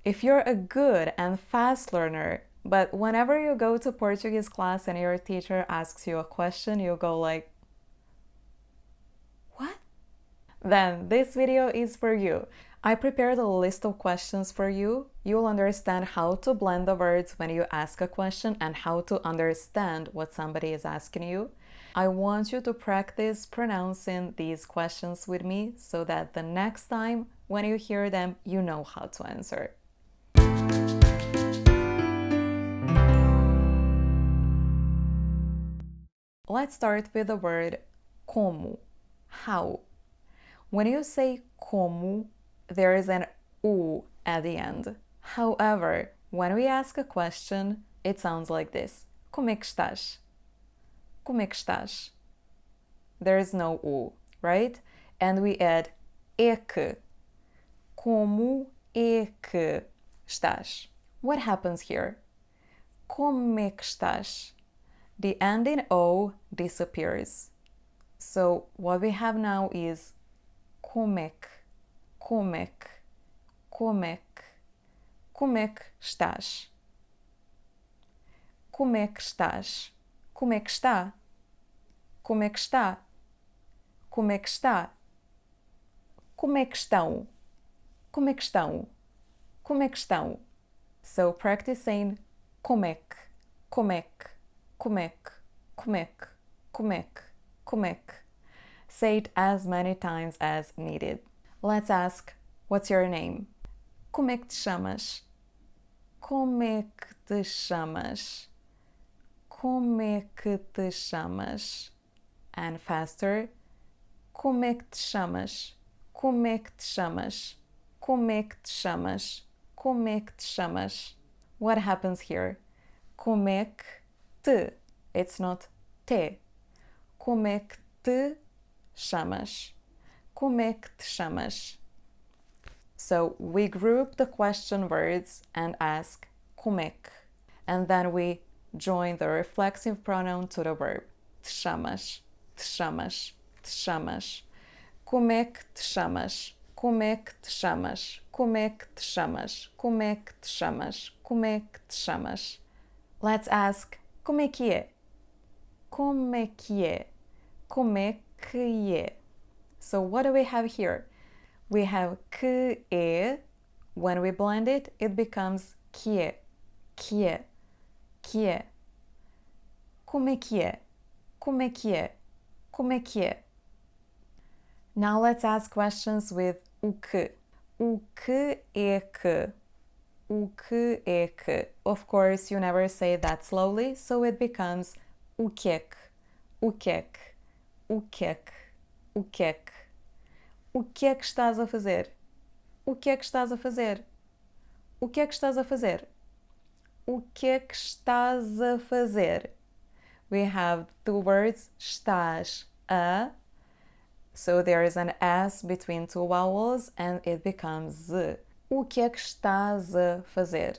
If you're a good and fast learner, but whenever you go to Portuguese class and your teacher asks you a question, you go like, what? Then this video is for you. I prepared a list of questions for you. You'll understand how to blend the words when you ask a question and how to understand what somebody is asking you. I want you to practice pronouncing these questions with me so that the next time when you hear them, you know how to answer. Let's start with the word como, how. When you say como, there is an U at the end. However, when we ask a question, it sounds like this. Como é que estás? Como é que estás? There is no U, right? And we add é que. Como é que estás? What happens here? Como é que estás? The ending O disappears. So what we have now is como é que, como é que, como é que, como é que estás? Como é que estás? Como é que está? Como é que está? Como é que está? Como é que estão? Como é que estão? Como é que estão? So practicing como é que, como é que, como é que, como é que, como é que, como é que. Say it as many times as needed. Let's ask, what's your name? Como é que te chamas? Como é que te chamas? Como é que te chamas? And faster. Como é que te chamas? Como é que te chamas? Como é que te chamas? Como é que te chamas? What happens here? Como é que te? It's not te. Como é que te chamas? Como é que te chamas? So we group the question words and ask como é que, and then we join the reflexive pronoun to the verb. Te chamas, te chamas, te chamas. Como é que te chamas? Como é que te chamas? Como é que te chamas? Como é que te chamas? Como é que te chamas? Let's ask como é que é? Como é que é? Como é que é? So what do we have here? We have que é. When we blend it, it becomes que é, que é, que é. Como é que é? Como é que é? Como é que é? Now let's ask questions with o que. O que é que? O que é que? Of course, you never say that slowly, so it becomes o que é que? O que é que? O que é que? O que é que? O que é que estás a fazer? O que é que estás a fazer? O que é que estás a fazer? O que é que estás a fazer? We have the words estás a, so there is an S between two vowels and it becomes z. O que é que estás a fazer?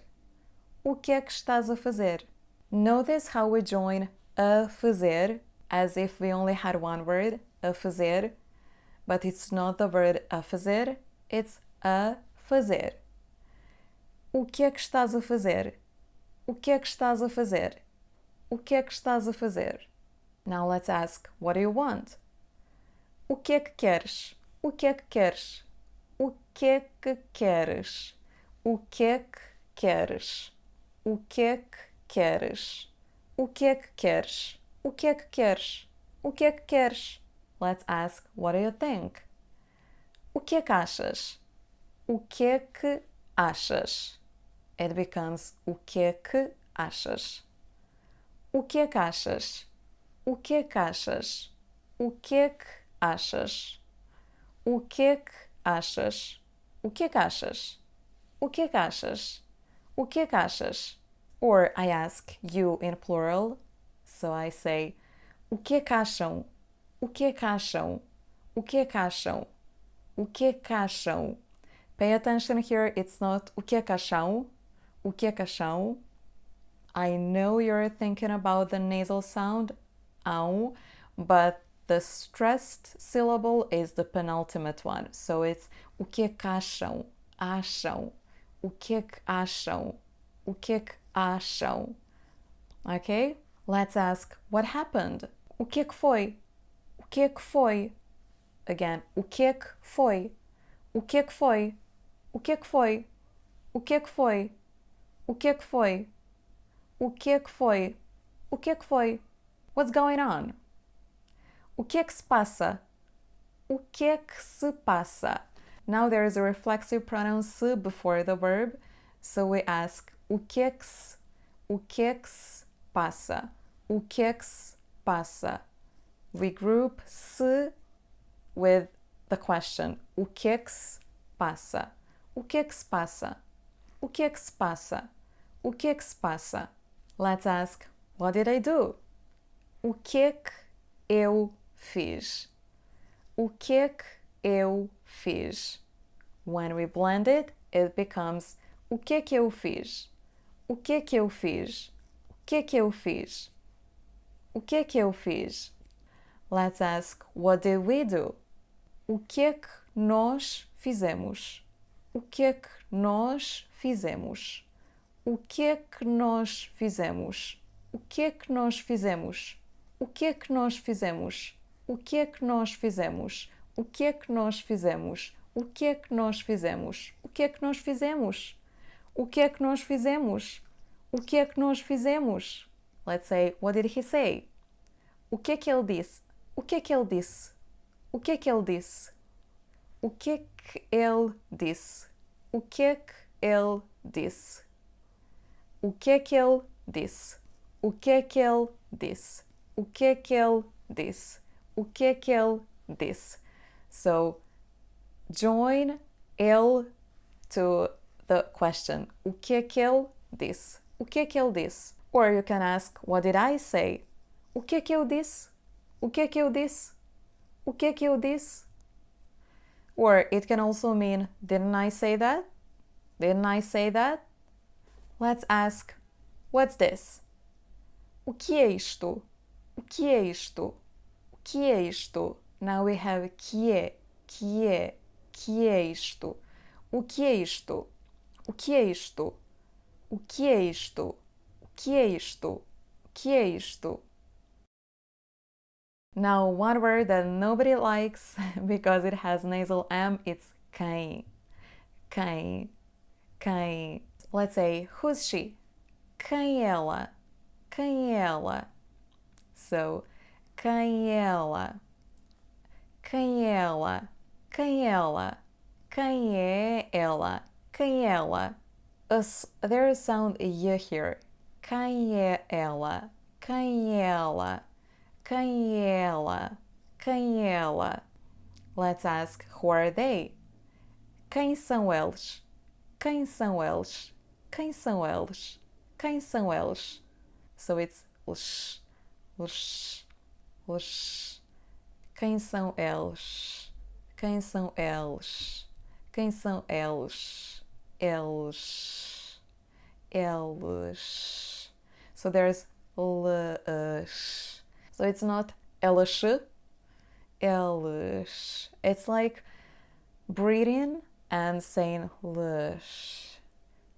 O que é que estás a fazer? Notice how we join a fazer as if we only had one word, a fazer, but it's not the word a fazer, it's a fazer. O que é que estás a fazer? O que é que estás a fazer? O que é que estás a fazer? Now let's ask, what do you want? O que é que queres? O que é que queres? O que é que queres? O que é que queres? O que é que queres? O que é que queres? O que é que queres? O que é que queres? Let's ask, what do you think? O que é que achas? O que é que achas? It becomes o que é que achas? O que é que achas? O que é que achas? O que é que achas? O que é que achas? O que é que achas? O que é que achas? O que é que achas? Or I ask you in plural, so I say o que é que acham? O que é que acham? O que é que acham? O que é que acham? Pay attention here, it's not o que é que acham? O que é que acham? I know you're thinking about the nasal sound, ão, but the stressed syllable is the penultimate one. So it's o que é que acham? Acham. o que é que acham? O que é que acham? Ok? Let's ask, what happened? O que é que foi? O que é que foi? Again, o que é que foi? O que é que foi? O que é que foi? O que é que foi? O que é que foi? O que é que foi? O que é que foi? What's going on? O que é que se passa? O que é que se passa? Now there is a reflexive pronoun se before the verb, so we ask o que é que se passa? O que é que se passa? We group se with the question. O que é que se passa? O que é que se passa? O que é que se passa? O que é que se passa? Let's ask, what did I do? O que é que eu fiz? O que é que eu fiz? When we blend it, it becomes o que é que eu fiz? O que é que eu fiz? O que é que eu fiz? O que é que eu fiz? Let's ask, what did we do? O que é que nós fizemos? O que é que nós fizemos? O que é que nós fizemos? O que é que nós fizemos? O que é que nós fizemos? O que é que nós fizemos? O que é que nós fizemos? O que é que nós fizemos? O que é que nós fizemos? O que é que nós fizemos? O que é que nós fizemos? Let's say, what did he say? O que é que ele disse? O que é que ele disse? O que é que ele disse? O que é que ele disse? O que é que ele disse? O que é que ele disse? O que é que ele disse? O que é que ele disse? O que é que ele disse? So, join ele to the question. O que é que ele disse? O que é que ele disse? Or you can ask, what did I say? O que é que eu disse? O que é que eu disse? O que é que eu disse? Or it can also mean, didn't I say that? Didn't I say that? Let's ask, what's this? O que é isto? O que é isto? O que é isto? Now we have que é isto? O que é isto? O que é isto? O que é isto? O que é isto? O que é isto? Now one word that nobody likes because it has nasal M, it's quem. Quem. Quem. Let's say, who's she? Quem ela? Quem ela? So, quem ela? Quem ela? Quem ela? Quem é ela? Quem é ela? There is sound y here. Quem é ela? Quem é ela? Quem é ela? Quem é ela? Let's ask, who are they? Quem são eles? Quem são eles? Quem são eles? Quem são eles? So it's lsh, lsh, lsh. Quem são eles? Quem são eles? Quem são eles? Eles. Eles. So there's lsh. So it's not eles. Eles. It's like breathing and saying lush.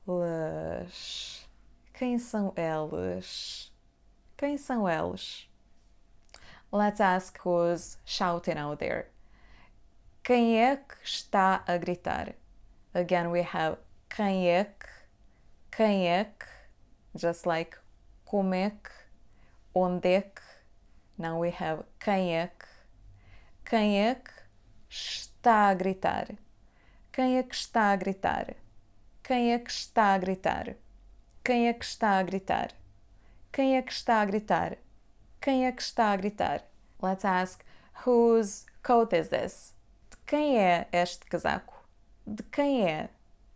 Lush. Quem são eles? Quem são eles? Let's ask who's shouting out there. Quem é que está a gritar? Again, we have quem é que, just like como é que, onde é que. Now we have quem é que está a gritar. Quem é que está a gritar? Quem é que está a gritar? Quem é que está a gritar? Quem é que está a gritar? Quem é que está a gritar? Let's ask, whose coat is this? De quem é este casaco? De quem é?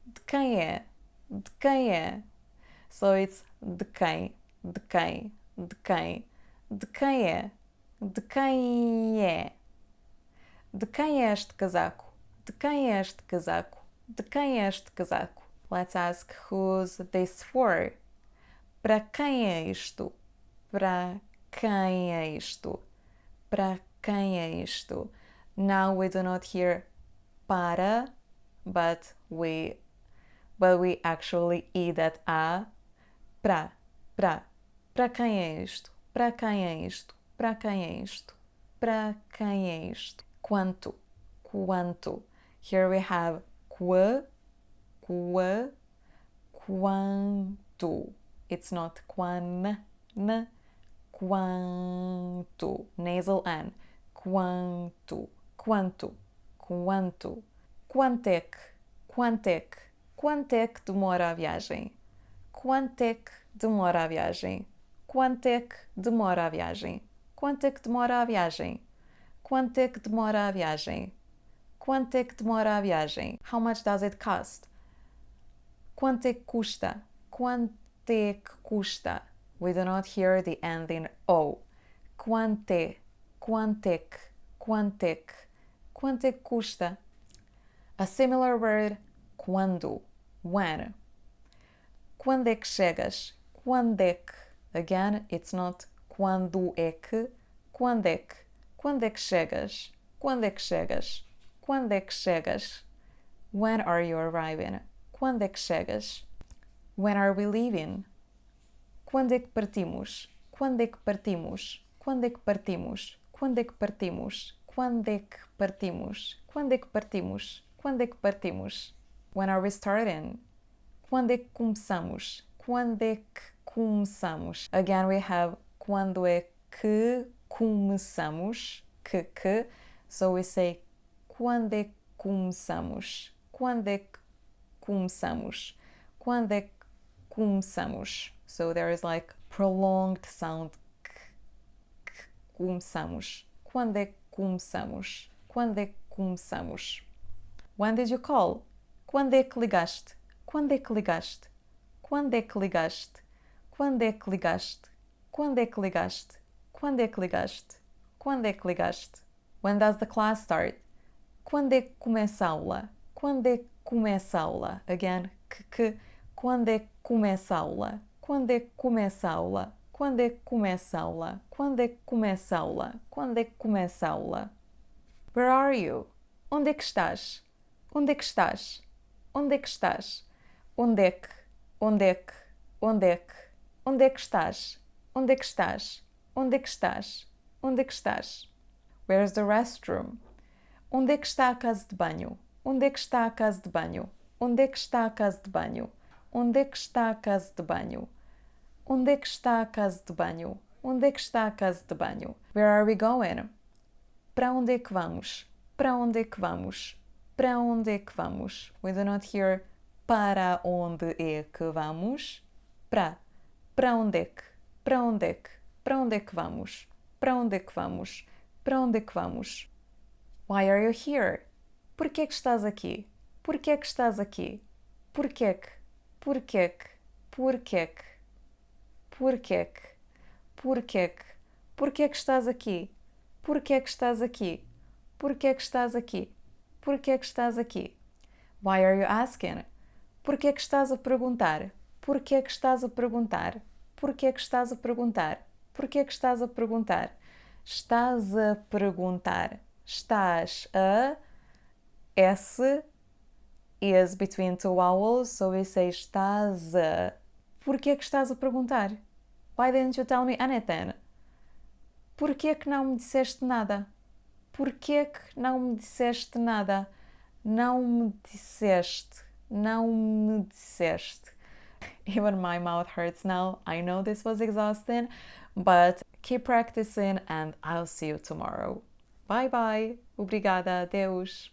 De quem é? De quem é? So it's de quem, de quem, de quem, de quem é? De quem é? De quem é este casaco? De quem é este casaco? De quem é este casaco? Let's ask, who's this for? Para quem é isto? Para quem é isto? Para quem é isto? Now we do not hear para, but we but we actually E that A. Pra. Pra quem é isto? Pra quem é isto? Pra quem é isto? Pra quem é isto? Quanto? Here we have quanto. It's not quanto. Nasal N. Quanto. Quanto é que demora a viagem? Quanto é que demora a viagem? Quanto é que demora a viagem? Quanto é que demora a viagem? Quanto é que demora a viagem? Quanto é que demora a viagem? How much does it cost? Quanto é que custa? Quanto é que custa? We do not hear the ending O. Quanto é que custa? A similar word, quando, when. Quando é que chegas? Quando é que? Again, it's not quando é que. Quando é que? Quando é que chegas? Quando é que chegas? Quando é que chegas? When are you arriving? Quando é que chegas? When are we leaving? Quando é que partimos? Quando é que partimos? Quando é que partimos? Quando é que partimos? Quando é que partimos? Quando é que partimos? Quando é que partimos? When are we starting? Quando é que começamos? Quando é que começamos? Again, we have quando é que começamos. Que. So we say quando é que começamos? Quando é que começamos? Quando é que começamos? So there is like prolonged sound. Começamos. Quando é que começamos? Quando é que começamos? When did you call? Quando é que ligaste? Quando é que ligaste? Quando é que ligaste? Quando é que ligaste? Quando é que ligaste? Quando é que ligaste? Quando é que ligaste? When does the class start? Quando é que começa a aula? Quando é que começa a aula? Again, que. Quando é que começa a aula? Quando é que começa a aula? Quando é que começa a aula? Quando é que começa a aula? Quando é que começa a aula? Where are you? Onde é que estás? Onde é que estás? Onde é que estás? Onde é que? Onde é que? Onde é que? Onde é que estás? Onde é que estás? Onde é que estás? Onde é que estás? Where's the restroom? Onde é que está a casa de banho? Onde é que está a casa de banho? Onde é que está a casa de banho? Onde é que está a casa de banho? Onde é que está a casa de banho? Onde é que está a casa de banho? Where are we going? Para onde é que vamos? Para onde é que vamos? Para onde é que vamos? We do not hear para onde é que vamos. Para onde é que? Para onde é que? Para onde é que vamos? Para onde é que vamos? Para onde é que vamos? Why are you here? Por que é que estás aqui? Por que é que estás aqui? Por que é que? Por que é que? Por que é que? Por que é que? Por que é que? Por que é que estás aqui? Por que é que estás aqui? Por que é que estás aqui? Por que é que estás aqui? Why are you asking? Por que é que estás a perguntar? Por que é que estás a perguntar? Por que é que estás a perguntar? Por que é que estás a perguntar? Estás a perguntar. Estás a. S is between two vowels, so we say estás a. Por que é que estás a perguntar? Why didn't you tell me anything? Por que é que não me disseste nada? Por que é que não me disseste nada? Não me disseste. Não me disseste. Even my mouth hurts now. I know this was exhausting, but keep practicing and I'll see you tomorrow. Bye bye. Obrigada. Adeus.